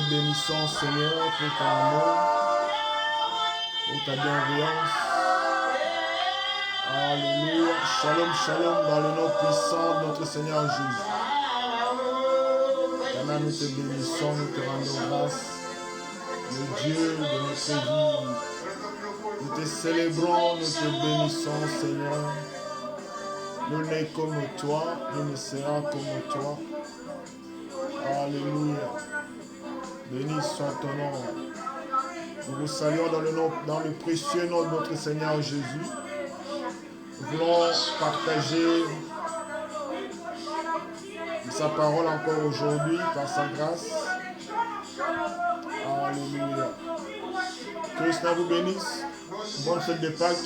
bénissons, Seigneur, pour ton amour, pour ta bienveillance. Alléluia. Shalom, shalom, dans le nom puissant de notre Seigneur Jésus. Éternel, nous te bénissons, nous te rendons grâce. Le Dieu de notre vie. Nous te célébrons, nous te bénissons, Seigneur. Nous n'est comme toi, nous ne serons comme toi. Alléluia. Béni soit ton nom. Nous vous saluons dans le précieux nom de notre Seigneur Jésus. Nous voulons partager sa parole encore aujourd'hui par sa grâce. Alléluia. Que le Seigneur vous bénisse. Bonne fête de Pâques.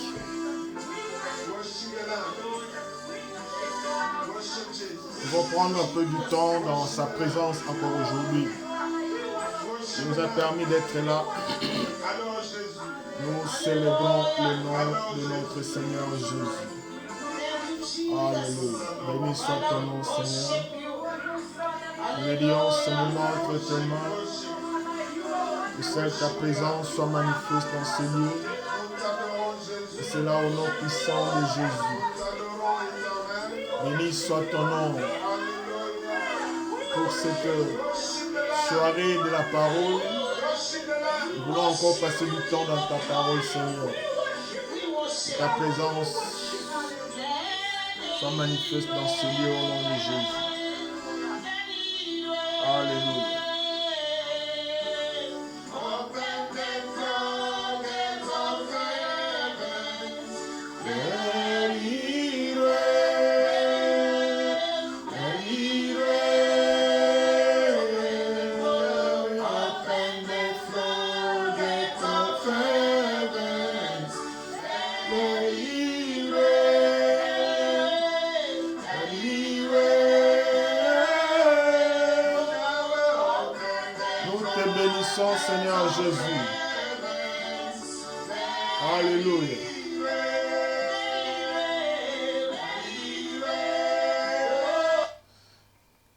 Nous allons prendre un peu du temps dans sa présence encore aujourd'hui. Il nous a permis d'être là. Nous célébrons le nom de notre Seigneur Jésus. Alléluia. Béni soit ton nom, Seigneur. Nous médions ce moment entre tes mains. Que seule ta présence soit manifeste dans ce lieu. Et c'est là au nom puissant de Jésus. Béni soit ton nom pour cette soirée de la parole. Nous voulons encore passer du temps dans ta parole, Seigneur. Que ta présence soit manifeste dans ce lieu au nom de Jésus. Alléluia. Seigneur Jésus. Alléluia.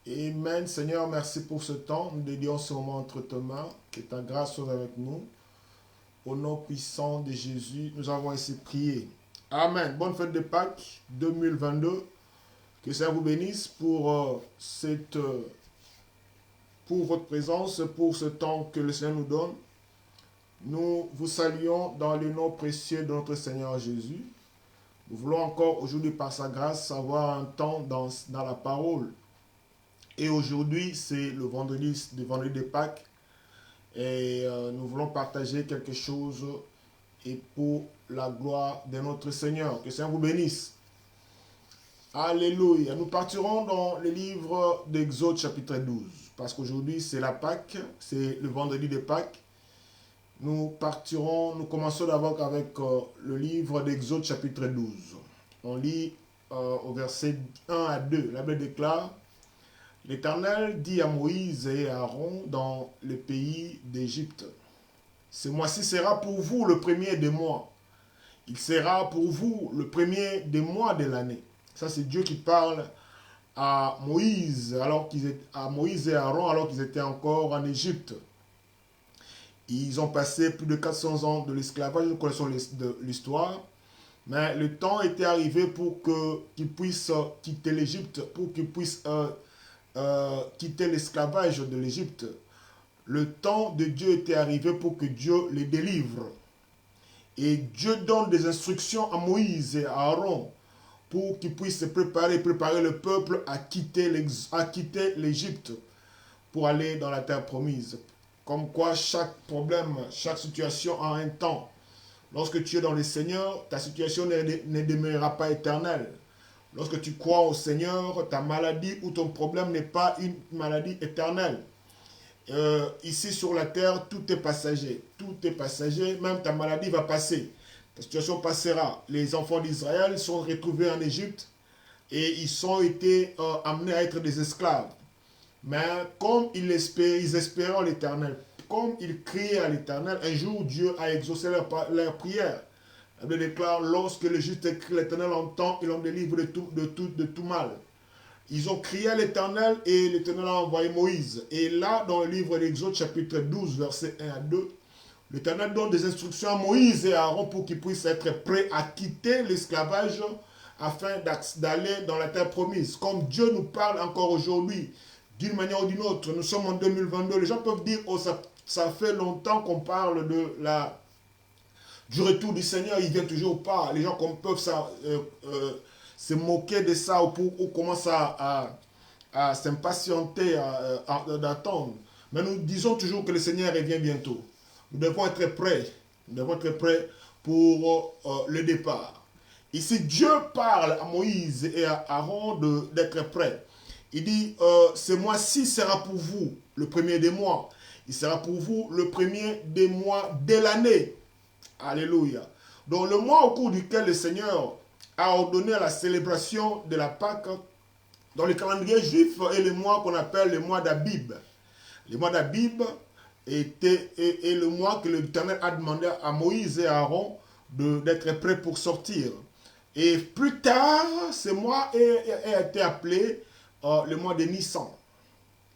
Amen. Seigneur, merci pour ce temps. Nous dédions ce moment entre tes mains. Que ta grâce soit avec nous. Au nom puissant de Jésus, nous avons ainsi prié. Amen. Bonne fête de Pâques 2022. Que ça vous bénisse pour votre présence, pour ce temps que le Seigneur nous donne. Nous vous saluons dans le nom précieux de notre Seigneur Jésus. Nous voulons encore aujourd'hui, par sa grâce, avoir un temps dans la parole. Et aujourd'hui, c'est le vendredi de Pâques. Et nous voulons partager quelque chose et pour la gloire de notre Seigneur. Que le Seigneur vous bénisse. Alléluia. Nous partirons dans le livre d'Exode chapitre 12. Parce qu'aujourd'hui, c'est la Pâque, c'est le vendredi de Pâques. Nous commençons d'abord avec le livre d'Exode chapitre 12. On lit au verset 1 à 2. La Bible déclare: L'Éternel dit à Moïse et à Aaron dans le pays d'Égypte: Ce mois-ci sera pour vous le premier des mois. Il sera pour vous le premier des mois de l'année. Ça, c'est Dieu qui parle à Moïse et Aaron alors qu'ils étaient encore en Égypte. Ils ont passé plus de 400 ans de l'esclavage, nous connaissons l'histoire, mais le temps était arrivé pour qu'ils puissent quitter l'Égypte, pour qu'ils puissent quitter l'esclavage de l'Égypte. Le temps de Dieu était arrivé pour que Dieu les délivre. Et Dieu donne des instructions à Moïse et à Aaron pour qu'ils puissent se préparer le peuple à quitter l'Égypte pour aller dans la terre promise. Comme quoi, chaque problème, chaque situation a un temps. Lorsque tu es dans le Seigneur, ta situation ne demeurera pas éternelle. Lorsque tu crois au Seigneur, ta maladie ou ton problème n'est pas une maladie éternelle. Ici sur la terre, tout est passager. Tout est passager, même ta maladie va passer. La situation passera. Les enfants d'Israël sont retrouvés en Égypte et ils ont été amenés à être des esclaves. Mais comme ils espéraient en l'Éternel, comme ils criaient à l'Éternel, un jour Dieu a exaucé leur prière. La Bible déclare: lorsque le juste crie, l'Éternel entend, il en délivre de tout mal. Ils ont crié à l'Éternel et l'Éternel a envoyé Moïse. Et là, dans le livre d'Exode, chapitre 12, versets 1 à 2, l'Éternel donne des instructions à Moïse et à Aaron pour qu'ils puissent être prêts à quitter l'esclavage afin d'aller dans la terre promise. Comme Dieu nous parle encore aujourd'hui, d'une manière ou d'une autre, nous sommes en 2022, les gens peuvent dire, oh, ça fait longtemps qu'on parle du retour du Seigneur, il vient toujours pas. Les gens peuvent se moquer de ça ou commencent à s'impatienter, d'attendre. Mais nous disons toujours que le Seigneur revient bientôt. Nous devons être prêts. Nous devons être prêts pour le départ. Ici, Dieu parle à Moïse et à Aaron d'être prêts. Il dit, ce mois-ci sera pour vous le premier des mois. Il sera pour vous le premier des mois de l'année. Alléluia. Donc le mois au cours duquel le Seigneur a ordonné la célébration de la Pâque dans le calendrier juif est le mois qu'on appelle le mois d'Abib. Le mois d'Abib est le mois que l'Éternel a demandé à Moïse et à Aaron d'être prêts pour sortir. Et plus tard, ce mois a été appelé le mois de Nissan.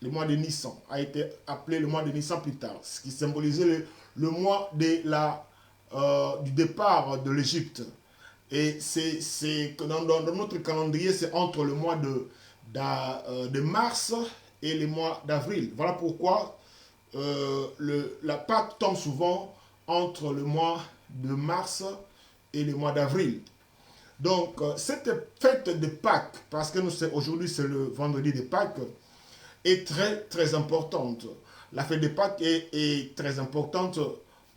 Le mois de Nissan a été appelé le mois de Nissan plus tard, ce qui symbolisait le mois du départ de l'Égypte. Et c'est que dans notre calendrier, c'est entre le mois de mars et le mois d'avril. Voilà pourquoi la Pâque tombe souvent entre le mois de mars et le mois d'avril. Donc, cette fête de Pâques, parce que aujourd'hui c'est le vendredi de Pâques, est très très importante. La fête de Pâques est très importante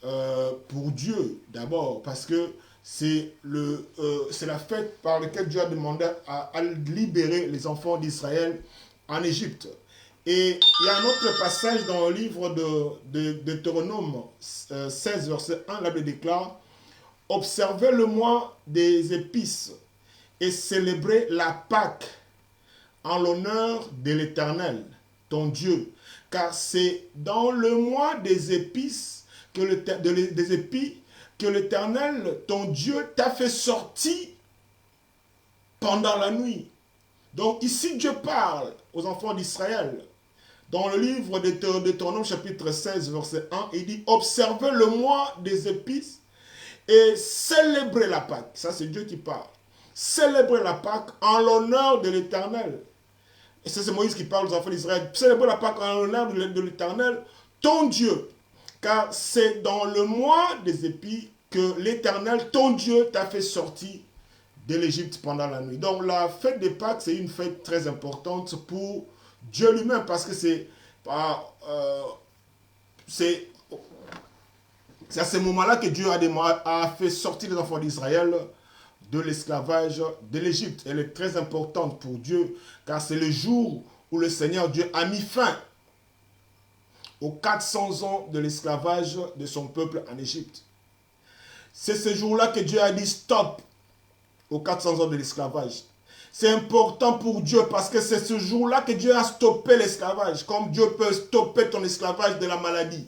pour Dieu d'abord, parce que c'est la fête par laquelle Dieu a demandé à libérer les enfants d'Israël en Égypte. Et il y a un autre passage dans le livre de Deutéronome 16, verset 1, la Bible déclare: observez le mois des épices et célébrez la Pâque en l'honneur de l'Éternel, ton Dieu. Car c'est dans le mois des épices que l'Éternel, ton Dieu, t'a fait sortir pendant la nuit. Donc ici, Dieu parle aux enfants d'Israël. Dans le livre de Deutéronome, chapitre 16, verset 1, il dit: observez le mois des épices et célébrez la Pâque. Ça, c'est Dieu qui parle. Célébrez la Pâque en l'honneur de l'Éternel. Et ça, c'est Moïse qui parle aux enfants d'Israël. Célébrez la Pâque en l'honneur de l'Éternel, ton Dieu. Car c'est dans le mois des épis que l'Éternel, ton Dieu, t'a fait sortir de l'Égypte pendant la nuit. Donc la fête des Pâques, c'est une fête très importante pour Dieu lui-même, parce que c'est à ce moment-là que Dieu a fait sortir les enfants d'Israël de l'esclavage de l'Égypte. Elle est très importante pour Dieu, car c'est le jour où le Seigneur Dieu a mis fin aux 400 ans de l'esclavage de son peuple en Égypte. C'est ce jour-là que Dieu a dit stop aux 400 ans de l'esclavage. C'est important pour Dieu parce que c'est ce jour-là que Dieu a stoppé l'esclavage, comme Dieu peut stopper ton esclavage de la maladie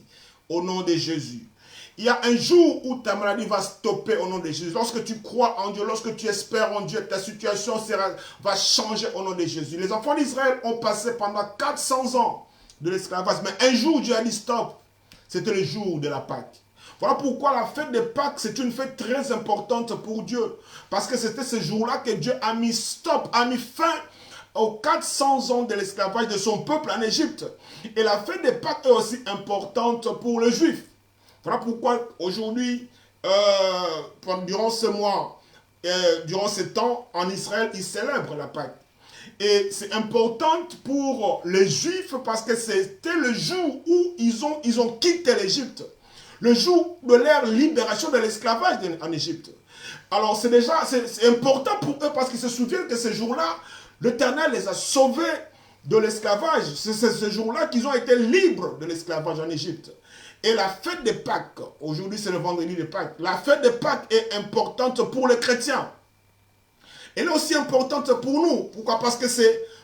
au nom de Jésus. Il y a un jour où ta maladie va stopper au nom de Jésus. Lorsque tu crois en Dieu, lorsque tu espères en Dieu, ta situation va changer au nom de Jésus. Les enfants d'Israël ont passé pendant 400 ans de l'esclavage. Mais un jour, Dieu a dit stop. C'était le jour de la Pâque. Voilà pourquoi la fête de Pâques, c'est une fête très importante pour Dieu. Parce que c'était ce jour-là que Dieu a mis stop, a mis fin aux 400 ans de l'esclavage de son peuple en Égypte. Et la fête de Pâques est aussi importante pour les Juifs. Voilà pourquoi aujourd'hui, durant ce mois, durant ce temps, en Israël, ils célèbrent la Pâque. Et c'est important pour les Juifs parce que c'était le jour où ils ont quitté l'Égypte. Le jour de leur libération de l'esclavage en Égypte. Alors c'est important pour eux parce qu'ils se souviennent que ce jour-là, l'Éternel les a sauvés de l'esclavage. C'est ce jour-là qu'ils ont été libres de l'esclavage en Égypte. Et la fête de Pâques, aujourd'hui c'est le vendredi de Pâques, la fête de Pâques est importante pour les chrétiens. Elle est aussi importante pour nous. Pourquoi? Parce que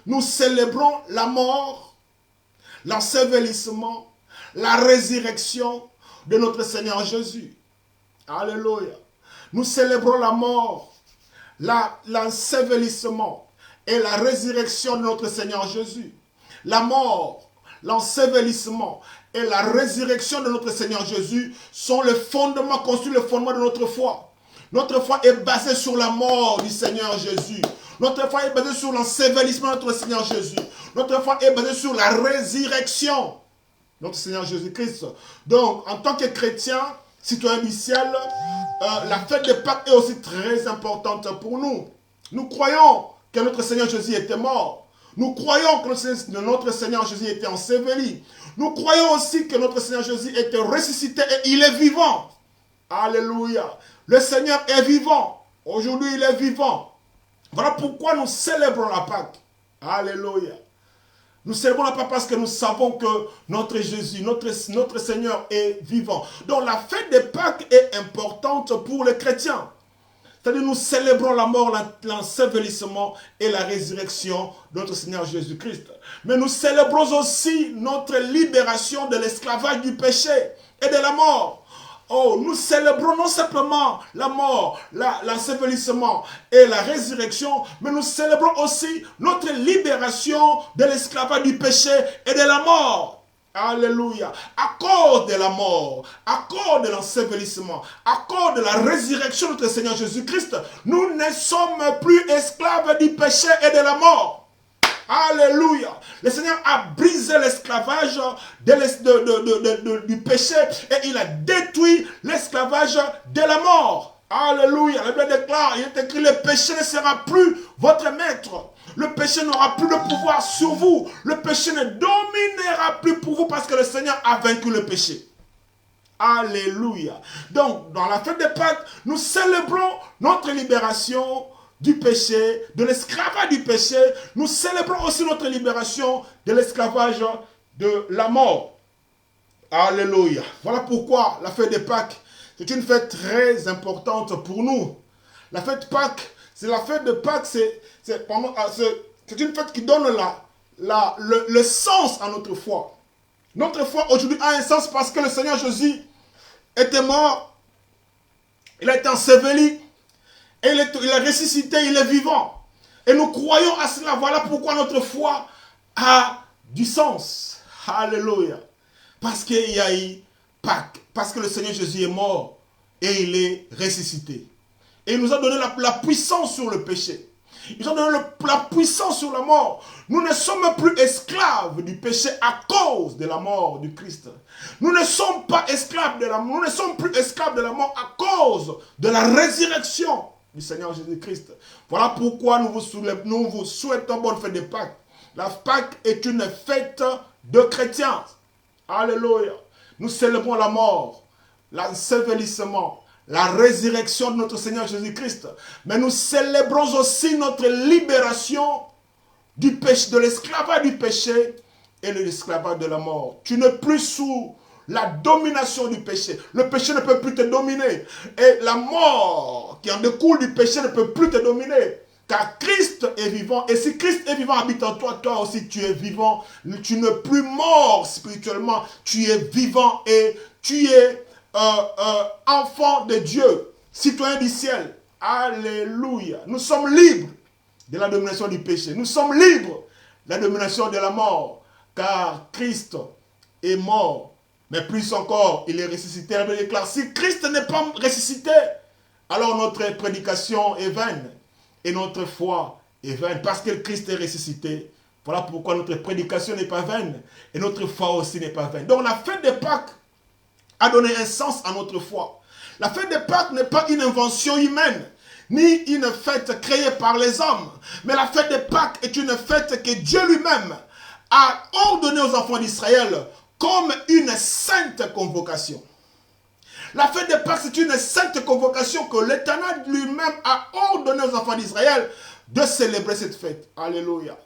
nous célébrons la mort, l'ensevelissement, la résurrection de notre Seigneur Jésus. Alléluia. Nous célébrons la mort, l'ensevelissement et la résurrection de notre Seigneur Jésus. La mort, l'ensevelissement et la résurrection de notre Seigneur Jésus sont le fondement, constituent le fondement de notre foi. Notre foi est basée sur la mort du Seigneur Jésus. Notre foi est basée sur l'ensevelissement de notre Seigneur Jésus. Notre foi est basée sur la résurrection de notre Seigneur Jésus-Christ. Donc, en tant que chrétien, citoyen du ciel, la fête de Pâques est aussi très importante pour nous. Nous croyons que notre Seigneur Jésus était mort. Nous croyons que notre Seigneur Jésus était enseveli. Nous croyons aussi que notre Seigneur Jésus était ressuscité et il est vivant. Alléluia. Le Seigneur est vivant. Aujourd'hui, il est vivant. Voilà pourquoi nous célébrons la Pâque. Alléluia. Nous célébrons la Pâque parce que nous savons que notre Jésus, notre Seigneur est vivant. Donc la fête de Pâques est importante pour les chrétiens. C'est-à-dire nous célébrons la mort, l'ensevelissement et la résurrection de notre Seigneur Jésus-Christ. Mais nous célébrons aussi notre libération de l'esclavage du péché et de la mort. Oh, nous célébrons non simplement la mort, l'ensevelissement et la résurrection, mais nous célébrons aussi notre libération de l'esclavage du péché et de la mort. Alléluia. À cause de la mort, à cause de l'ensevelissement, à cause de la résurrection de notre Seigneur Jésus-Christ, nous ne sommes plus esclaves du péché et de la mort. Alléluia. Le Seigneur a brisé l'esclavage du péché et il a détruit l'esclavage de la mort. Alléluia. La Bible déclare, il est écrit, le péché ne sera plus votre maître. Le péché n'aura plus de pouvoir sur vous. Le péché ne dominera plus pour vous parce que le Seigneur a vaincu le péché. Alléluia. Donc, dans la fête de Pâques, nous célébrons notre libération du péché, de l'esclavage du péché. Nous célébrons aussi notre libération de l'esclavage de la mort. Alléluia. Voilà pourquoi la fête de Pâques, c'est une fête très importante pour nous. La fête de Pâques, c'est une fête qui donne le sens à notre foi. Notre foi aujourd'hui a un sens parce que le Seigneur Jésus était mort, il a été enseveli, et il a ressuscité, il est vivant. Et nous croyons à cela. Voilà pourquoi notre foi a du sens. Alléluia. Parce qu'il y a eu Pâques. Parce que le Seigneur Jésus est mort et il est ressuscité. Et il nous a donné la puissance sur le péché. Il nous a donné la puissance sur la mort. Nous ne sommes plus esclaves du péché à cause de la mort du Christ. Nous ne sommes pas esclaves de la mort. Nous ne sommes plus esclaves de la mort à cause de la résurrection du Seigneur Jésus-Christ. Voilà pourquoi nous vous souhaitons bonne fête de Pâques. La Pâques est une fête de chrétiens. Alléluia. Nous célébrons la mort, l'ensevelissement, la résurrection de notre Seigneur Jésus-Christ. Mais nous célébrons aussi notre libération du péché, de l'esclavage du péché et de l'esclavage de la mort. Tu n'es plus sous la domination du péché. Le péché ne peut plus te dominer. Et la mort qui en découle du péché ne peut plus te dominer. Car Christ est vivant. Et si Christ est vivant, habite en toi, toi aussi tu es vivant. Tu n'es plus mort spirituellement. Tu es vivant et tu es enfant de Dieu, citoyen du ciel. Alléluia. Nous sommes libres de la domination du péché. Nous sommes libres de la domination de la mort. Car Christ est mort. Mais plus encore, il est ressuscité. La Bible déclare, si Christ n'est pas ressuscité, alors notre prédication est vaine. Et notre foi est vaine. Parce que Christ est ressuscité. Voilà pourquoi notre prédication n'est pas vaine. Et notre foi aussi n'est pas vaine. Donc la fête de Pâques a donné un sens à notre foi. La fête de Pâques n'est pas une invention humaine, ni une fête créée par les hommes. Mais la fête de Pâques est une fête que Dieu lui-même a ordonnée aux enfants d'Israël comme une sainte convocation. La fête de Pâques, c'est une sainte convocation que l'Éternel lui-même a ordonné aux enfants d'Israël de célébrer cette fête. Alléluia.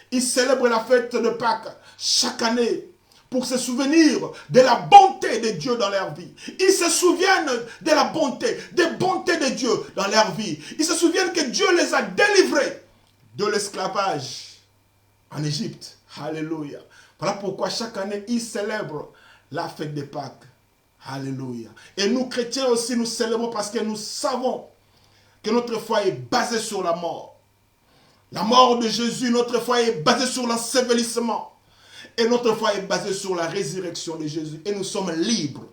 Ils célèbrent la fête de Pâques chaque année pour se souvenir de la bonté de Dieu dans leur vie. Ils se souviennent de la bonté, des bontés de Dieu dans leur vie. Ils se souviennent que Dieu les a délivrés de l'esclavage en Égypte. Alléluia. Voilà pourquoi chaque année, ils célèbrent la fête de Pâques. Alléluia. Et nous, chrétiens aussi, nous célébrons parce que nous savons que notre foi est basée sur la mort. La mort de Jésus, notre foi est basée sur l'ensevelissement. Et notre foi est basée sur la résurrection de Jésus. Et nous sommes libres.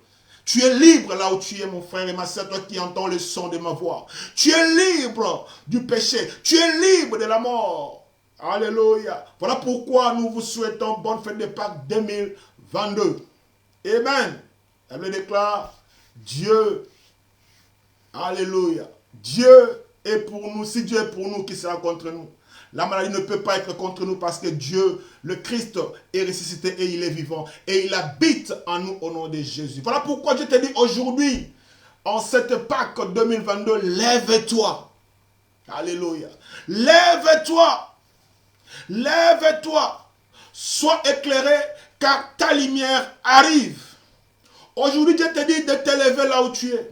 Tu es libre là où tu es, mon frère et ma soeur, toi qui entends le son de ma voix. Tu es libre du péché. Tu es libre de la mort. Alléluia. Voilà pourquoi nous vous souhaitons bonne fête de Pâques 2022. Amen. Elle me déclare, Dieu, alléluia. Dieu est pour nous. Si Dieu est pour nous, qui sera contre nous? La maladie ne peut pas être contre nous parce que Dieu, le Christ, est ressuscité et il est vivant. Et il habite en nous au nom de Jésus. Voilà pourquoi je te dis aujourd'hui, en cette Pâques 2022, lève-toi. Alléluia. Lève-toi. Lève-toi. Sois éclairé car ta lumière arrive. Aujourd'hui, je te dis de te lever là où tu es.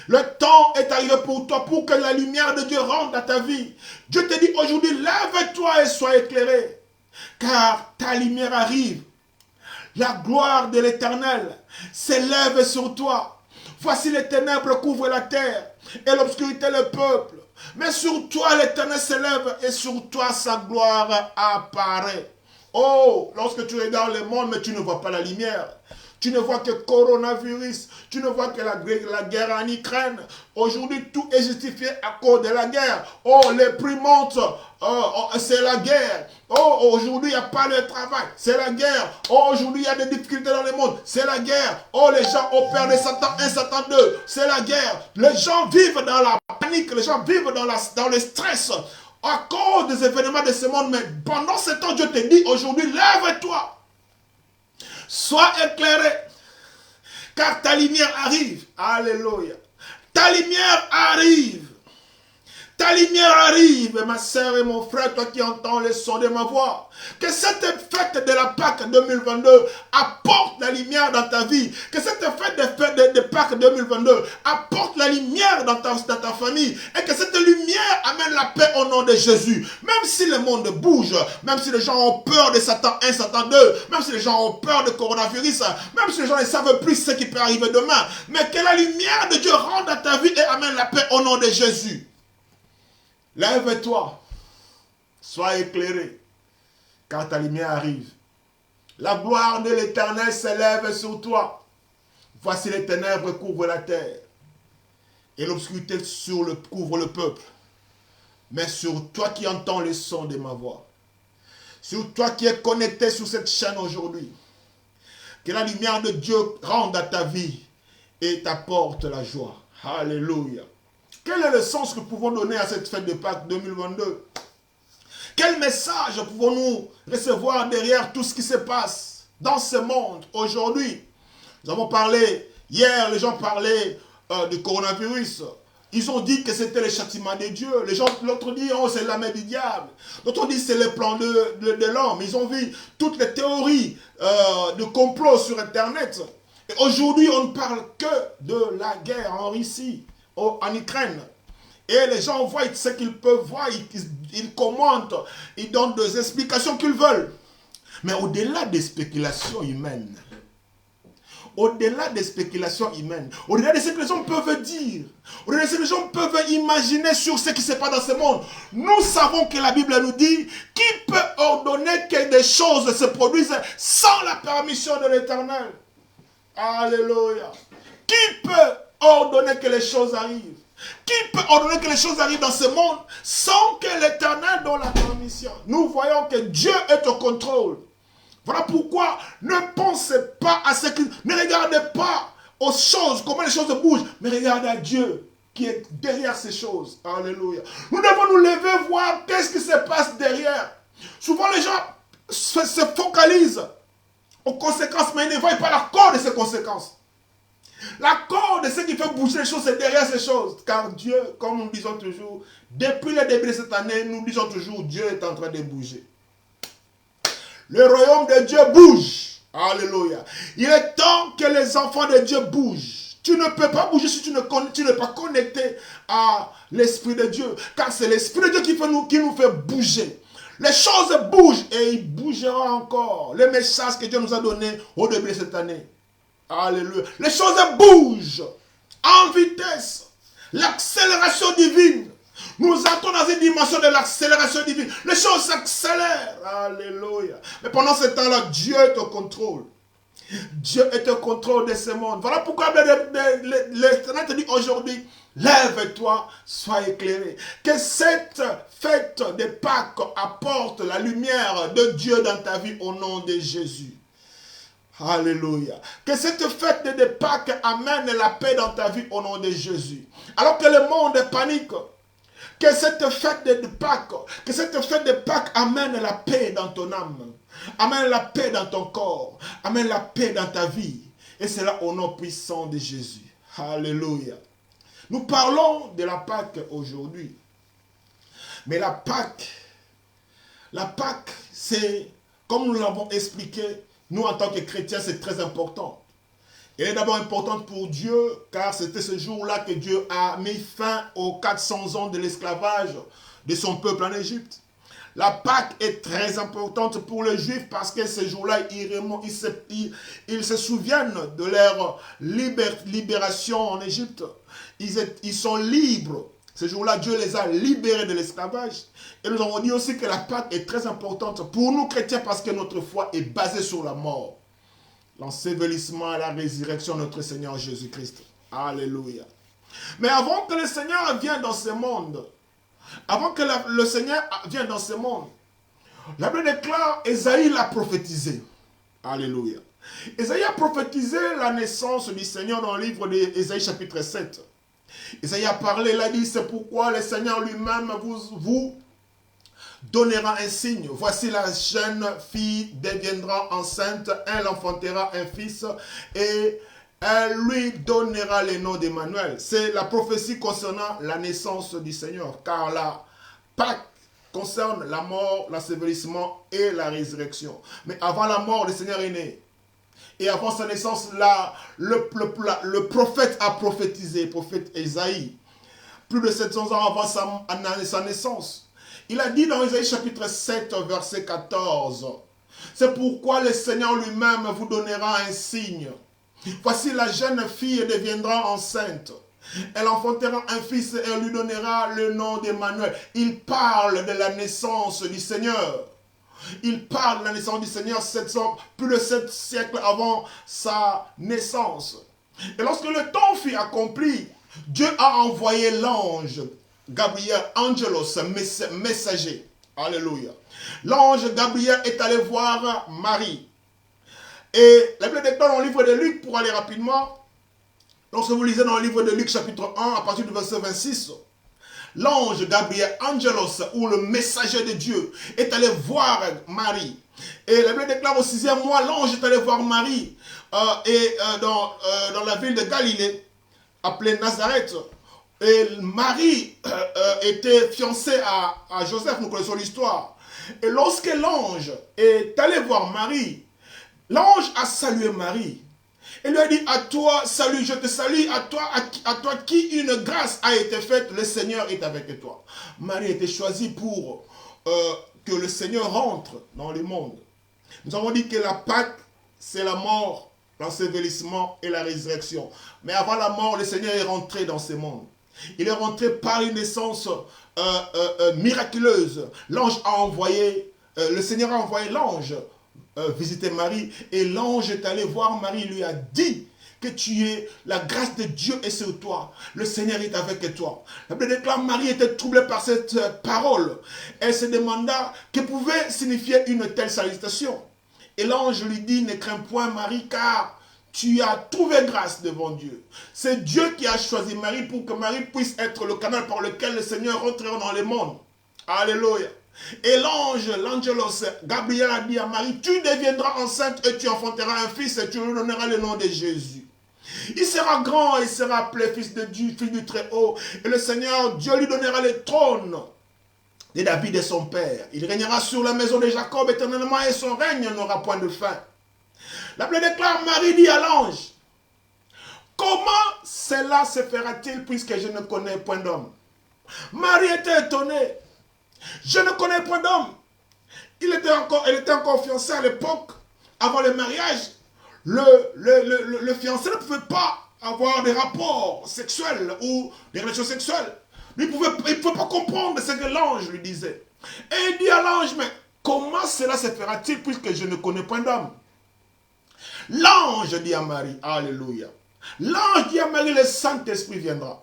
Le temps est arrivé pour toi, pour que la lumière de Dieu rentre dans ta vie. Dieu te dit aujourd'hui, lève-toi et sois éclairé, car ta lumière arrive. La gloire de l'Éternel s'élève sur toi. Voici les ténèbres couvrent la terre et l'obscurité le peuple. Mais sur toi l'Éternel s'élève et sur toi sa gloire apparaît. Oh, lorsque tu regardes le monde, mais tu ne vois pas la lumière. Tu ne vois que coronavirus, tu ne vois que la guerre en Ukraine. Aujourd'hui, tout est justifié à cause de la guerre. Oh, les prix montent, c'est la guerre. Oh, aujourd'hui, il n'y a pas de travail, c'est la guerre. Oh, aujourd'hui, il y a des difficultés dans le monde, c'est la guerre. Oh, les gens opèrent de Satan 1, Satan 2, c'est la guerre. Les gens vivent dans la panique, les gens vivent dans le stress à cause des événements de ce monde. Mais pendant ce temps, Dieu te dit aujourd'hui, lève-toi. Sois éclairé, car ta lumière arrive. Alléluia. Ta lumière arrive. Ta lumière arrive, ma soeur et mon frère, toi qui entends le son de ma voix. Que cette fête de la Pâques 2022 apporte la lumière dans ta vie. Que cette fête de Pâques 2022 apporte la lumière dans ta famille. Et que cette lumière amène la paix au nom de Jésus. Même si le monde bouge, même si les gens ont peur de Satan 1, Satan 2, même si les gens ont peur de coronavirus, même si les gens ne savent plus ce qui peut arriver demain. Mais que la lumière de Dieu rentre dans ta vie et amène la paix au nom de Jésus. Lève-toi, sois éclairé, car ta lumière arrive. La gloire de l'Éternel s'élève sur toi. Voici les ténèbres couvrent la terre, et l'obscurité couvre le peuple. Mais sur toi qui entends le son de ma voix, sur toi qui es connecté sur cette chaîne aujourd'hui, que la lumière de Dieu rentre dans ta vie et t'apporte la joie. Alléluia. Quel est le sens que nous pouvons donner à cette fête de Pâques 2022? Quel message pouvons-nous recevoir derrière tout ce qui se passe dans ce monde aujourd'hui? Nous avons parlé, hier les gens parlaient du coronavirus. Ils ont dit que c'était le châtiment de Dieu. Les gens, l'autre dit, oh, c'est la main du diable. L'autre dit, c'est le plan de l'homme. Ils ont vu toutes les théories de complot sur Internet. Et aujourd'hui, on ne parle que de la guerre en Russie, en Ukraine. Et les gens voient ce qu'ils peuvent voir, ils commentent, ils donnent des explications qu'ils veulent. Mais au-delà des spéculations humaines, au-delà des spéculations humaines, au-delà de ce que les gens peuvent dire, au-delà de ce que les gens peuvent imaginer sur ce qui se passe dans ce monde, nous savons que la Bible nous dit qui peut ordonner que des choses se produisent sans la permission de l'Éternel. Alléluia. Qui peut ordonner que les choses arrivent? Qui peut ordonner que les choses arrivent dans ce monde sans que l'Éternel donne la permission? Nous voyons que Dieu est au contrôle. Voilà pourquoi ne pensez pas à ce que... Ne regardez pas aux choses, comment les choses bougent, mais regardez à Dieu qui est derrière ces choses. Alléluia. Nous devons nous lever, voir qu'est-ce qui se passe derrière. Souvent les gens se focalisent aux conséquences, mais ils ne voient pas la cause de ces conséquences. La cause de ce qui fait bouger les choses, c'est derrière ces choses. Car Dieu, comme nous disons toujours, depuis le début de cette année, nous disons toujours, Dieu est en train de bouger. Le royaume de Dieu bouge. Alléluia. Il est temps que les enfants de Dieu bougent. Tu ne peux pas bouger si tu n'es pas connecté à l'Esprit de Dieu. Car c'est l'Esprit de Dieu qui nous fait bouger. Les choses bougent et il bougera encore. Les messages que Dieu nous a donnés au début de cette année. Alléluia. Les choses bougent en vitesse. L'accélération divine Nous entrons dans une dimension de l'accélération divine. Les choses s'accélèrent. Alléluia. Mais pendant ce temps-là, Dieu est au contrôle. Dieu est au contrôle de ce monde. Voilà pourquoi l'Éternel te dit aujourd'hui, lève-toi, sois éclairé. Que cette fête de Pâques apporte la lumière de Dieu dans ta vie au nom de Jésus. Alléluia. Que cette fête de Pâques amène la paix dans ta vie au nom de Jésus. Alors que le monde panique, que cette fête de Pâques amène la paix dans ton âme. Amène la paix dans ton corps. Amène la paix dans ta vie. Et c'est là au nom puissant de Jésus. Alléluia. Nous parlons de la Pâque aujourd'hui. Mais la Pâque, c'est, comme nous l'avons expliqué, nous en tant que chrétiens, c'est très important. Elle est d'abord importante pour Dieu, car c'était ce jour-là que Dieu a mis fin aux 400 ans de l'esclavage de son peuple en Égypte. La Pâque est très importante pour les Juifs parce que ce jour-là, ils se souviennent de leur libération en Égypte. Ils sont libres. Ce jour-là, Dieu les a libérés de l'esclavage. Et nous avons dit aussi que la Pâque est très importante pour nous chrétiens parce que notre foi est basée sur la mort. L'ensevelissement et la résurrection de notre Seigneur Jésus-Christ. Alléluia. Mais avant que le Seigneur vienne dans ce monde, la Bible déclare, Ésaïe l'a prophétisé. Alléluia. Ésaïe a prophétisé la naissance du Seigneur dans le livre d'Ésaïe chapitre 7. Ésaïe a parlé, il a dit, c'est pourquoi le Seigneur lui-même vous donnera un signe. Voici la jeune fille deviendra enceinte, elle enfantera un fils et elle lui donnera le nom d'Emmanuel. C'est la prophétie concernant la naissance du Seigneur, car la Pâque concerne la mort, l'ensevelissement et la résurrection. Mais avant la mort, le Seigneur est né. Et avant sa naissance, le prophète a prophétisé, le prophète Ésaïe, plus de 700 ans avant sa naissance. Il a dit dans Ésaïe chapitre 7, verset 14, « C'est pourquoi le Seigneur lui-même vous donnera un signe. Voici la jeune fille deviendra enceinte. Elle enfantera un fils et elle lui donnera le nom d'Emmanuel. » Il parle de la naissance du Seigneur. Il parle de la naissance du Seigneur plus de 7 siècles avant sa naissance. Et lorsque le temps fut accompli, Dieu a envoyé l'ange Gabriel, Angelos, messager. Alléluia. L'ange Gabriel est allé voir Marie. Et la Bible déclare dans le livre de Luc, pour aller rapidement, lorsque vous lisez dans le livre de Luc chapitre 1, à partir du verset 26, l'ange Gabriel, Angelos, ou le messager de Dieu, est allé voir Marie. Et la Bible déclare au 6e mois, l'ange est allé voir Marie dans la ville de Galilée, appelée Nazareth. Et Marie était fiancée à Joseph, nous connaissons l'histoire. Et lorsque l'ange est allé voir Marie, l'ange a salué Marie. Et lui a dit, à toi, salut, je te salue, à toi qui une grâce a été faite, le Seigneur est avec toi. Marie a été choisie pour que le Seigneur rentre dans le monde. Nous avons dit que la Pâque, c'est la mort, l'ensevelissement et la résurrection. Mais avant la mort, le Seigneur est rentré dans ce monde. Il est rentré par une naissance miraculeuse. L'ange a envoyé, le Seigneur a envoyé l'ange visiter Marie. Et l'ange est allé voir Marie, il lui a dit que la grâce de Dieu est sur toi. Le Seigneur est avec toi. La Bible déclare Marie était troublée par cette parole. Elle se demanda que pouvait signifier une telle salutation. Et l'ange lui dit, ne crains point Marie, car tu as trouvé grâce devant Dieu. C'est Dieu qui a choisi Marie pour que Marie puisse être le canal par lequel le Seigneur rentrera dans le monde. Alléluia. Et l'angelos, Gabriel a dit à Marie, tu deviendras enceinte et tu enfanteras un fils et tu lui donneras le nom de Jésus. Il sera grand, il sera appelé fils de Dieu, fils du Très-Haut. Et le Seigneur, Dieu lui donnera le trône de David et son père. Il régnera sur la maison de Jacob éternellement et son règne n'aura point de fin. La Bible déclare, Marie dit à l'ange, comment cela se fera-t-il puisque je ne connais point d'homme? Marie était étonnée. Je ne connais point d'homme. Elle était encore fiancée à l'époque, avant le mariage. Le fiancé ne pouvait pas avoir des rapports sexuels ou des relations sexuelles. Il ne pouvait pas comprendre ce que l'ange lui disait. Et il dit à l'ange, mais comment cela se fera-t-il puisque je ne connais point d'homme? L'ange dit à Marie, alléluia. L'ange dit à Marie, le Saint-Esprit viendra.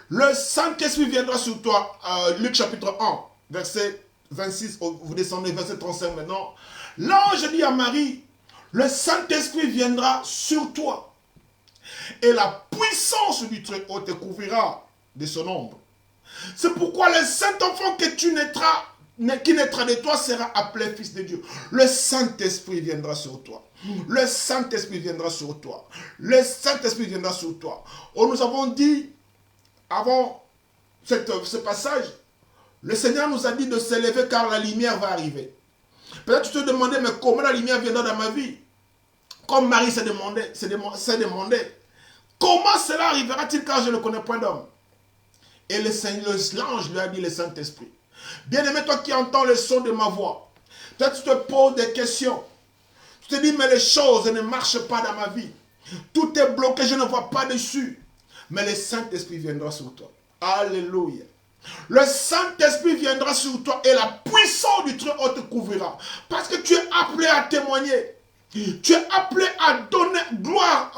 Le Saint-Esprit viendra sur toi. Luc chapitre 1, verset 26, vous descendez verset 35 maintenant. L'ange dit à Marie, le Saint-Esprit viendra sur toi. Et la puissance du Très-Haut te couvrira de son ombre. C'est pourquoi le Saint-Enfant que tu naîtras, qui naîtra de toi sera appelé Fils de Dieu. Le Saint-Esprit viendra sur toi. Le Saint-Esprit viendra sur toi. Le Saint-Esprit viendra sur toi. Oh, nous avons dit, avant ce passage, le Seigneur nous a dit de s'élever car la lumière va arriver. Peut-être tu te demandais, mais comment la lumière viendra dans ma vie? Comme Marie s'est demandé, comment cela arrivera-t-il car je ne connais point d'homme? Et l'ange lui a dit, le Saint-Esprit. Bien-aimé, toi qui entends le son de ma voix, peut-être tu te poses des questions. Tu te dis, mais les choses ne marchent pas dans ma vie. Tout est bloqué, je ne vois pas dessus. Mais le Saint-Esprit viendra sur toi. Alléluia. Le Saint-Esprit viendra sur toi et la puissance du Très-Haut te couvrira. Parce que tu es appelé à témoigner. Tu es appelé à donner gloire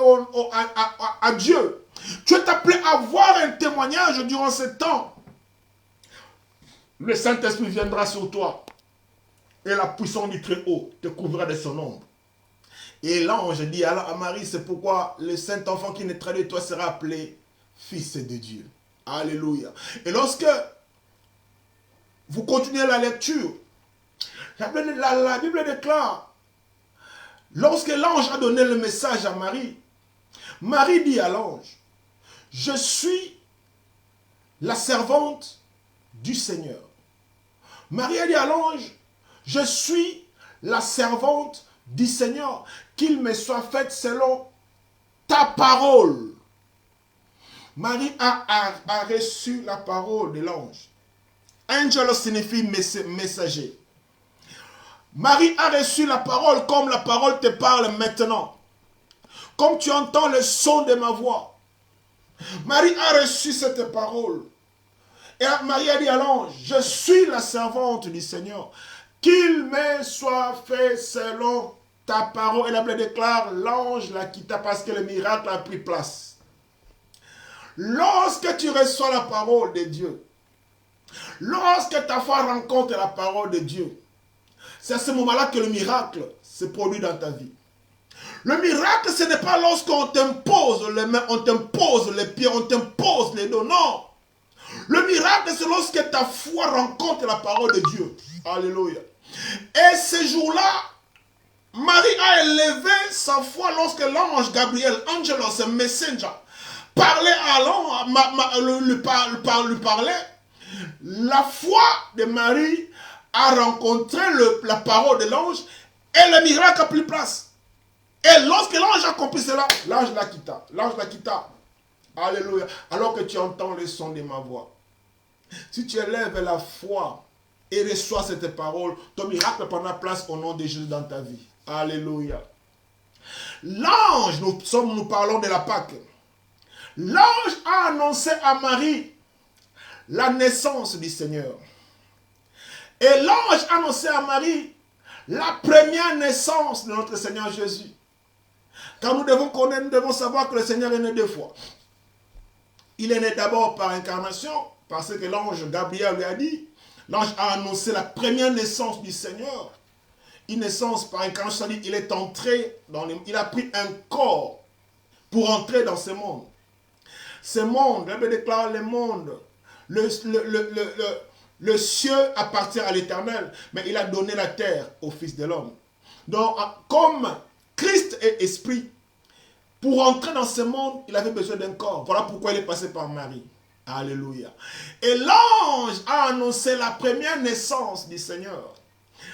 à Dieu. Tu es appelé à avoir un témoignage durant ce temps. Le Saint-Esprit viendra sur toi et la puissance du Très-Haut te couvrira de son ombre. Et l'ange dit à Marie, c'est pourquoi le Saint-Enfant qui naîtra de toi sera appelé Fils de Dieu. Alléluia. Et lorsque vous continuez la lecture, la Bible déclare, lorsque l'ange a donné le message à Marie, Marie dit à l'ange, je suis la servante du Seigneur. Marie a dit à l'ange, je suis la servante du Seigneur, qu'il me soit fait selon ta parole. Marie a reçu la parole de l'ange. Angel signifie messager. Marie a reçu la parole comme la parole te parle maintenant. Comme tu entends le son de ma voix. Marie a reçu cette parole. Et Marie a dit à l'ange, je suis la servante du Seigneur. Qu'il me soit fait selon ta parole. Et la Bible déclare, l'ange la quitta parce que le miracle a pris place. Lorsque tu reçois la parole de Dieu, lorsque ta foi rencontre la parole de Dieu, c'est à ce moment-là que le miracle se produit dans ta vie. Le miracle, ce n'est pas lorsqu'on t'impose les mains, on t'impose les pieds, on t'impose les dos. Non. Le miracle, c'est lorsque ta foi rencontre la parole de Dieu. Alléluia. Et ce jour-là, Marie a élevé sa foi lorsque l'ange Gabriel, Angelos, messenger, parlait à l'ange, lui parlait. La foi de Marie a rencontré la parole de l'ange et le miracle a pris place. Et lorsque l'ange a compris cela, l'ange la quitta. L'ange la quitta. Alléluia. Alors que tu entends le son de ma voix. Si tu élèves la foi et reçois cette parole, ton miracle prendra place au nom de Jésus dans ta vie. Alléluia. L'ange, nous parlons de la Pâque. L'ange a annoncé à Marie la naissance du Seigneur. Et l'ange a annoncé à Marie la première naissance de notre Seigneur Jésus. Car nous devons connaître, nous devons savoir que le Seigneur est né deux fois. Il est né d'abord par incarnation, parce que l'ange Gabriel lui a dit, l'ange a annoncé la première naissance du Seigneur. Une naissance par incarnation, il est entré il a pris un corps pour entrer dans ce monde. Ce monde, la Bible déclare le monde, le ciel appartient à l'Éternel, mais il a donné la terre au Fils de l'homme. Donc, comme Christ est esprit, pour entrer dans ce monde, il avait besoin d'un corps. Voilà pourquoi il est passé par Marie. Alléluia. Et l'ange a annoncé la première naissance du Seigneur.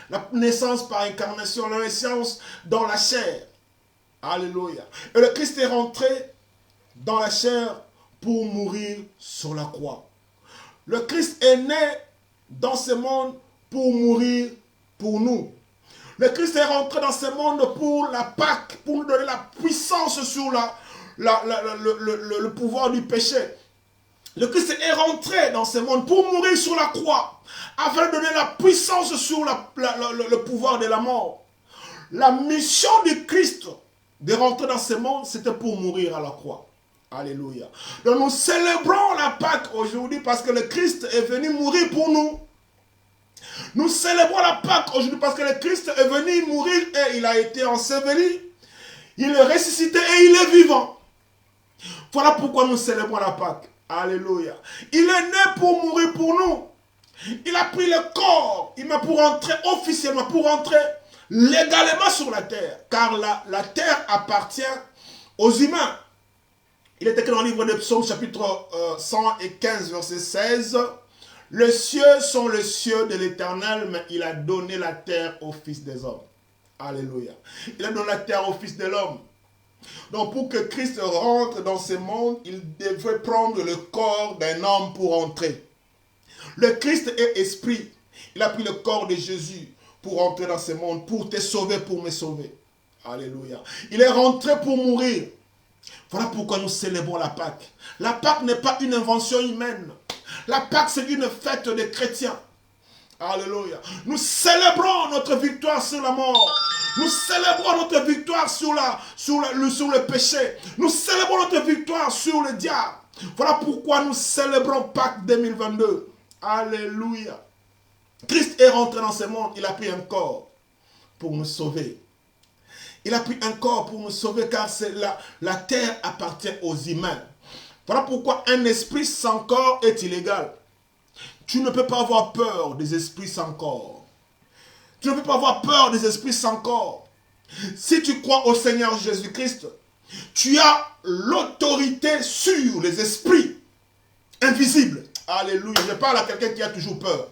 La naissance par incarnation, la naissance dans la chair. Alléluia. Et le Christ est rentré dans la chair pour mourir sur la croix. Le Christ est né dans ce monde pour mourir pour nous. Le Christ est rentré dans ce monde pour la Pâque, pour nous donner la puissance sur le pouvoir du péché. Le Christ est rentré dans ce monde pour mourir sur la croix, afin de donner la puissance sur le pouvoir de la mort. La mission du Christ de rentrer dans ce monde, c'était pour mourir à la croix. Alléluia. Donc nous célébrons la Pâque aujourd'hui parce que le Christ est venu mourir pour nous. Nous célébrons la Pâque aujourd'hui parce que le Christ est venu mourir et il a été enseveli. Il est ressuscité et il est vivant. Voilà pourquoi nous célébrons la Pâque. Alléluia. Il est né pour mourir pour nous. Il a pris le corps. Il m'a pour entrer officiellement, pour entrer légalement sur la terre. Car la terre appartient aux humains. Il est écrit dans le livre de Psaumes, chapitre 115, verset 16. Les cieux sont les cieux de l'Éternel, mais il a donné la terre au Fils des hommes. Alléluia. Il a donné la terre au Fils de l'homme. Donc pour que Christ rentre dans ce monde, il devait prendre le corps d'un homme pour entrer. Le Christ est esprit. Il a pris le corps de Jésus pour entrer dans ce monde, pour te sauver, pour me sauver. Alléluia. Il est rentré pour mourir. Voilà pourquoi nous célébrons la Pâque. La Pâque n'est pas une invention humaine. La Pâque, c'est une fête des chrétiens. Alléluia. Nous célébrons notre victoire sur la mort. Nous célébrons notre victoire sur le péché. Nous célébrons notre victoire sur le diable. Voilà pourquoi nous célébrons Pâques 2022. Alléluia. Christ est rentré dans ce monde. Il a pris un corps pour nous sauver. Il a pris un corps pour nous sauver car la terre appartient aux humains. Voilà pourquoi un esprit sans corps est illégal. Tu ne peux pas avoir peur des esprits sans corps. Tu ne peux pas avoir peur des esprits sans corps. Si tu crois au Seigneur Jésus-Christ, tu as l'autorité sur les esprits invisibles. Alléluia. Je parle à quelqu'un qui a toujours peur.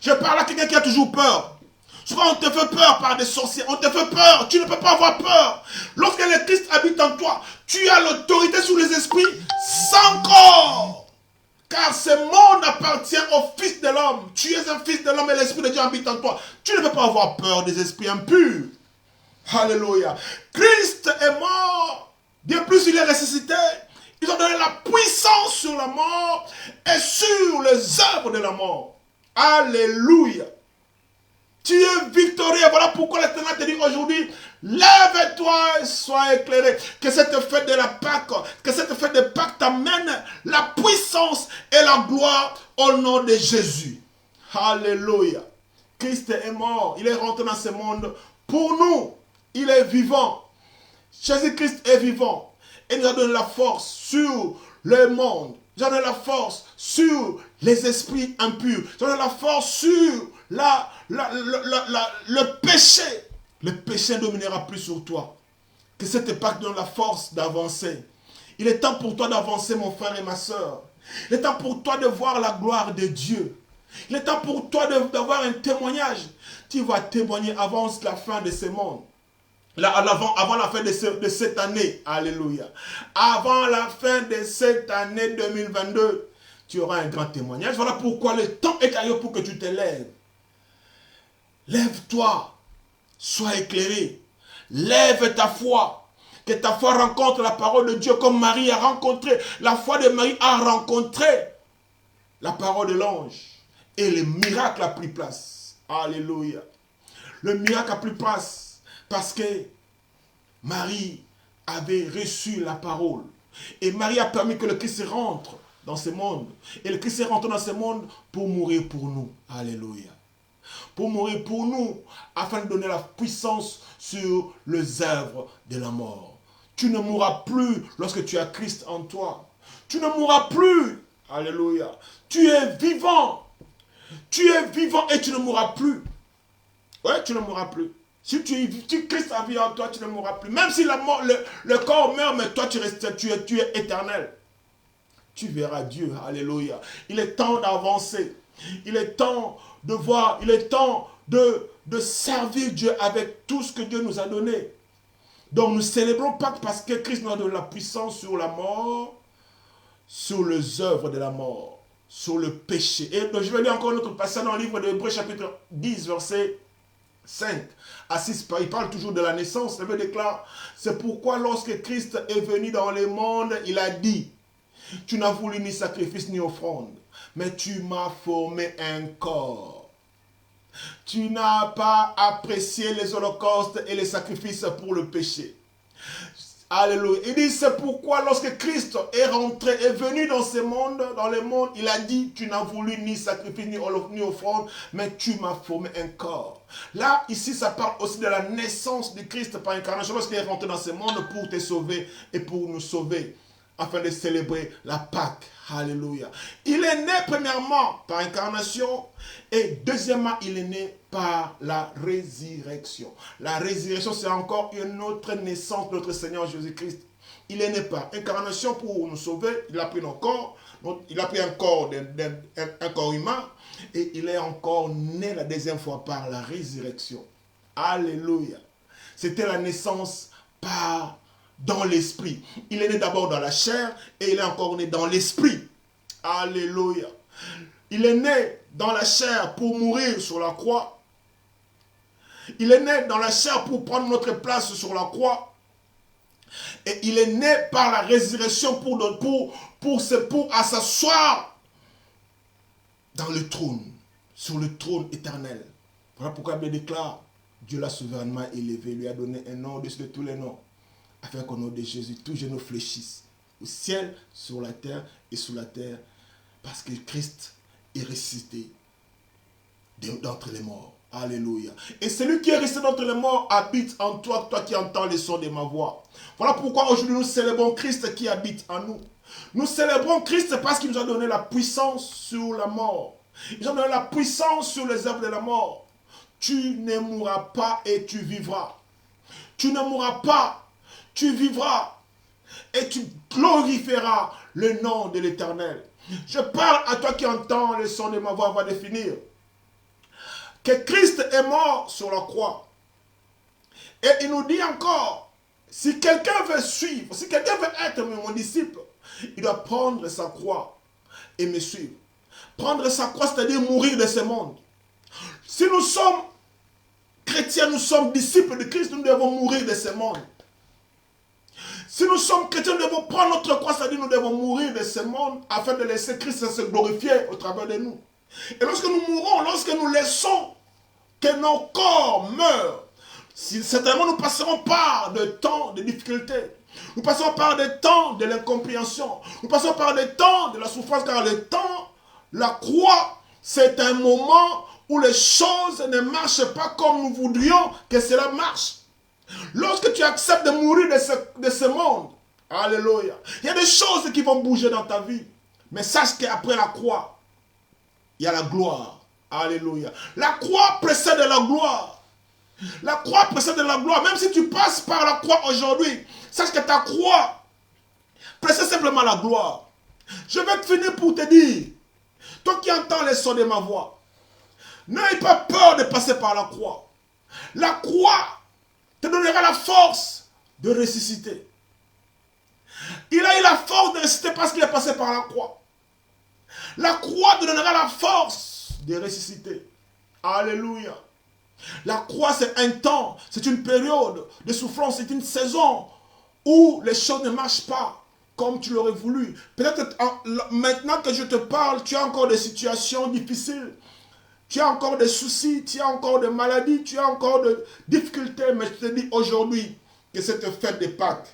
Je parle à quelqu'un qui a toujours peur. Souvent on te fait peur par des sorciers, on te fait peur, tu ne peux pas avoir peur. Lorsque le Christ habite en toi, tu as l'autorité sur les esprits sans corps. Car ce monde appartient au Fils de l'homme. Tu es un Fils de l'homme et l'Esprit de Dieu habite en toi. Tu ne peux pas avoir peur des esprits impurs. Alléluia. Christ est mort. Bien plus, il est ressuscité. Ils ont donné la puissance sur la mort et sur les œuvres de la mort. Alléluia. Tu es victorieux. Voilà pourquoi l'Éternel te dit aujourd'hui, lève-toi et sois éclairé. Que cette fête de la Pâque, que cette fête de Pâque t'amène la puissance et la gloire au nom de Jésus. Alléluia. Christ est mort. Il est rentré dans ce monde pour nous. Il est vivant. Jésus-Christ est vivant. Et nous a donné la force sur le monde. Il nous a donné la force sur les esprits impurs. Il nous a donné la force sur le péché. Le péché ne dominera plus sur toi. Que cette Pâque donne la force d'avancer. Il est temps pour toi d'avancer, mon frère et ma soeur. Il est temps pour toi de voir la gloire de Dieu. Il est temps pour toi d'avoir un témoignage. Tu vas témoigner avant la fin de ce monde. Avant la fin de cette année. Alléluia. Avant la fin de cette année 2022, tu auras un grand témoignage. Voilà pourquoi le temps est arrivé pour que tu te lèves. Lève-toi. Sois éclairé. Lève ta foi. Que ta foi rencontre la parole de Dieu comme Marie a rencontré. La foi de Marie a rencontré la parole de l'ange. Et le miracle a pris place. Alléluia. Le miracle a pris place parce que Marie avait reçu la parole. Et Marie a permis que le Christ rentre dans ce monde. Et le Christ est rentré dans ce monde pour mourir pour nous. Alléluia. Pour mourir pour nous, afin de donner la puissance sur les œuvres de la mort. Tu ne mourras plus lorsque tu as Christ en toi. Tu ne mourras plus. Alléluia. Tu es vivant. Tu es vivant et tu ne mourras plus. Ouais, tu ne mourras plus. Si Christ a vie en toi, tu ne mourras plus. Même si le corps meurt, mais toi tu es éternel. Tu verras Dieu. Alléluia. Il est temps d'avancer. Il est temps de voir. Il est temps de servir Dieu avec tout ce que Dieu nous a donné. Donc nous célébrons Pâques parce que Christ nous a donné la puissance sur la mort, sur les œuvres de la mort, sur le péché. Et donc je vais lire encore notre passage dans le livre de Hébreux chapitre 10, verset 5 à 6. Il parle toujours de la naissance. Il déclare, c'est pourquoi lorsque Christ est venu dans le monde, il a dit, Tu n'as voulu ni sacrifice ni offrande, mais tu m'as formé un corps. Tu n'as pas apprécié les holocaustes et les sacrifices pour le péché. Alléluia. Il dit, c'est pourquoi lorsque Christ est rentré, est venu dans ce monde, dans le monde, il a dit, tu n'as voulu ni sacrifice, ni offrande, mais tu m'as formé un corps. Là, ici, ça parle aussi de la naissance de Christ par incarnation, lorsqu'il est rentré dans ce monde pour te sauver et pour nous sauver, afin de célébrer la Pâque. Alléluia. Il est né premièrement par incarnation et deuxièmement, il est né par la résurrection. La résurrection, c'est encore une autre naissance de notre Seigneur Jésus-Christ. Il est né par incarnation pour nous sauver. Il a pris nos corps. Il a pris un corps, un corps humain. Et il est encore né la deuxième fois par la résurrection. Alléluia. C'était la naissance dans l'esprit. Il est né d'abord dans la chair et il est encore né dans l'esprit. Alléluia. Il est né dans la chair pour mourir sur la croix. Il est né dans la chair pour prendre notre place sur la croix. Et il est né par la résurrection pour s'asseoir dans le trône, sur le trône éternel. Voilà pourquoi il déclare, Dieu l'a souverainement élevé, lui a donné un nom au-dessus de tous les noms, afin qu'au nom de Jésus, tous genoux fléchissent, au ciel, sur la terre et sous la terre, parce que Christ est ressuscité d'entre les morts. Alléluia. Et celui qui est resté d'entre les morts habite en toi, toi qui entends le son de ma voix. Voilà pourquoi aujourd'hui nous célébrons Christ qui habite en nous. Nous célébrons Christ parce qu'il nous a donné la puissance sur la mort. Il nous a donné la puissance sur les œuvres de la mort. Tu ne mourras pas et tu vivras. Tu ne mourras pas, tu vivras. Et tu glorifieras le nom de l'Éternel. Je parle à toi qui entends le son de ma voix, va définir que Christ est mort sur la croix. Et il nous dit encore, si quelqu'un veut suivre, si quelqu'un veut être mon disciple, il doit prendre sa croix et me suivre. Prendre sa croix, c'est-à-dire mourir de ce monde. Si nous sommes chrétiens, nous sommes disciples de Christ, nous devons mourir de ce monde. Si nous sommes chrétiens, nous devons prendre notre croix, c'est-à-dire nous devons mourir de ce monde afin de laisser Christ se glorifier au travers de nous. Et lorsque nous mourons, lorsque nous laissons que nos corps meurent, certainement nous passerons par des temps de difficultés. Nous passerons par des temps de l'incompréhension. Nous passerons par des temps de la souffrance, car le temps, la croix, c'est un moment où les choses ne marchent pas comme nous voudrions que cela marche. Lorsque tu acceptes de mourir de ce monde, alléluia, il y a des choses qui vont bouger dans ta vie. Mais sache qu'après la croix, il y a la gloire. Alléluia. La croix précède la gloire. La croix précède la gloire. Même si tu passes par la croix aujourd'hui, sache que ta croix précède simplement la gloire. Je vais finir pour te dire, toi qui entends les sons de ma voix, n'aie pas peur de passer par la croix. La croix te donnera la force de ressusciter. Il a eu la force de ressusciter parce qu'il est passé par la croix. La croix te donnera la force de ressusciter. Alléluia. La croix, c'est un temps, c'est une période de souffrance, c'est une saison où les choses ne marchent pas comme tu l'aurais voulu. Peut-être maintenant que je te parle, tu as encore des situations difficiles, tu as encore des soucis, tu as encore des maladies, tu as encore des difficultés, mais je te dis aujourd'hui que cette fête de Pâques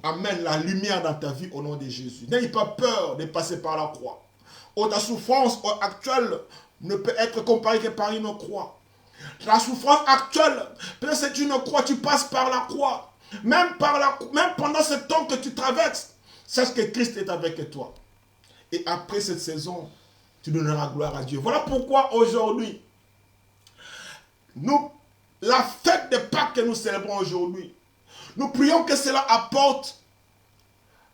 amène la lumière dans ta vie au nom de Jésus. N'aie pas peur de passer par la croix. Ta souffrance actuelle ne peut être comparée que par une croix. La souffrance actuelle, peut-être c'est une croix, tu passes par la croix. Même pendant ce temps que tu traverses, sache que Christ est avec toi. Et après cette saison, tu donneras gloire à Dieu. Voilà pourquoi aujourd'hui, la fête de Pâques que nous célébrons aujourd'hui, nous prions que cela apporte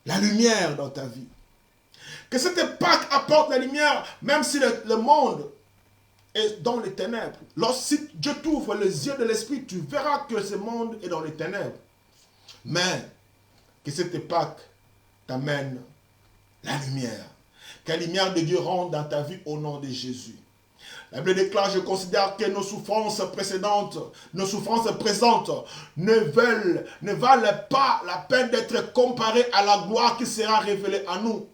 la lumière dans ta vie. Que cette Pâques apporte la lumière, même si le monde est dans les ténèbres. Lorsque Dieu t'ouvre les yeux de l'esprit, tu verras que ce monde est dans les ténèbres. Mais que cette Pâques t'amène la lumière. Que la lumière de Dieu rentre dans ta vie au nom de Jésus. La Bible déclare, je considère que nos souffrances précédentes, nos souffrances présentes ne valent pas la peine d'être comparées à la gloire qui sera révélée à nous.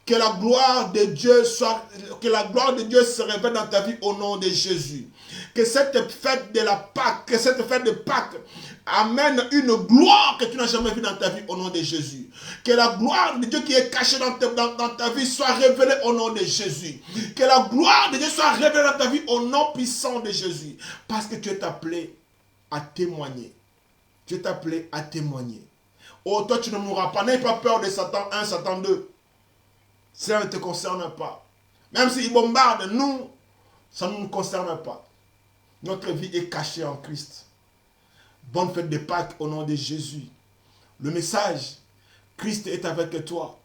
Que la gloire de Dieu se révèle dans ta vie au nom de Jésus. Que cette fête de la Pâque, que cette fête de Pâques amène une gloire que tu n'as jamais vue dans ta vie au nom de Jésus. Que la gloire de Dieu qui est cachée dans ta vie soit révélée au nom de Jésus. Que la gloire de Dieu soit révélée dans ta vie au nom puissant de Jésus. Parce que tu es appelé à témoigner. Tu es appelé à témoigner. Oh, toi tu ne mourras pas. N'aie pas peur de Satan 1, Satan 2. Cela ne te concerne pas. Même s'il bombarde, nous, ça ne nous concerne pas. Notre vie est cachée en Christ. Bonne fête de Pâques au nom de Jésus. Le message, Christ est avec toi.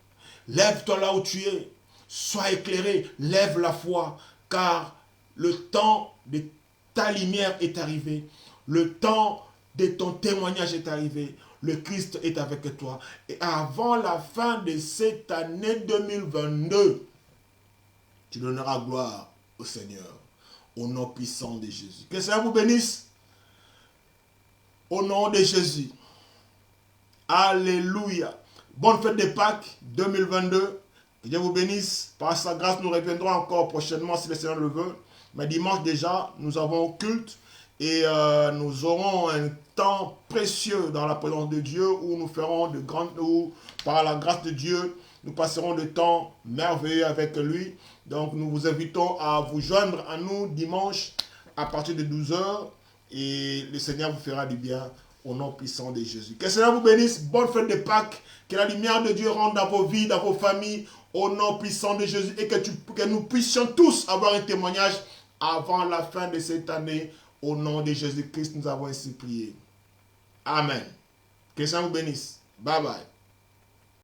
Lève-toi là où tu es. Sois éclairé. Lève la foi. Car le temps de ta lumière est arrivé. Le temps de ton témoignage est arrivé. Le Christ est avec toi. Et avant la fin de cette année 2022, tu donneras gloire au Seigneur. Au nom puissant de Jésus. Que le Seigneur vous bénisse. Au nom de Jésus. Alléluia. Bonne fête de Pâques 2022. Que Dieu vous bénisse. Par sa grâce, nous reviendrons encore prochainement si le Seigneur le veut. Mais dimanche déjà, nous avons culte. Et nous aurons un temps précieux dans la présence de Dieu où nous ferons de grandes... où, par la grâce de Dieu, nous passerons de temps merveilleux avec lui. Donc nous vous invitons à vous joindre à nous dimanche à partir de 12 h. Et le Seigneur vous fera du bien au nom puissant de Jésus. Que le Seigneur vous bénisse. Bonne fête de Pâques. Que la lumière de Dieu rentre dans vos vies, dans vos familles, au nom puissant de Jésus. Et que nous puissions tous avoir un témoignage avant la fin de cette année. Au nom de Jésus-Christ, nous avons ainsi prié. Amen. Que le Seigneur vous bénisse. Bye bye.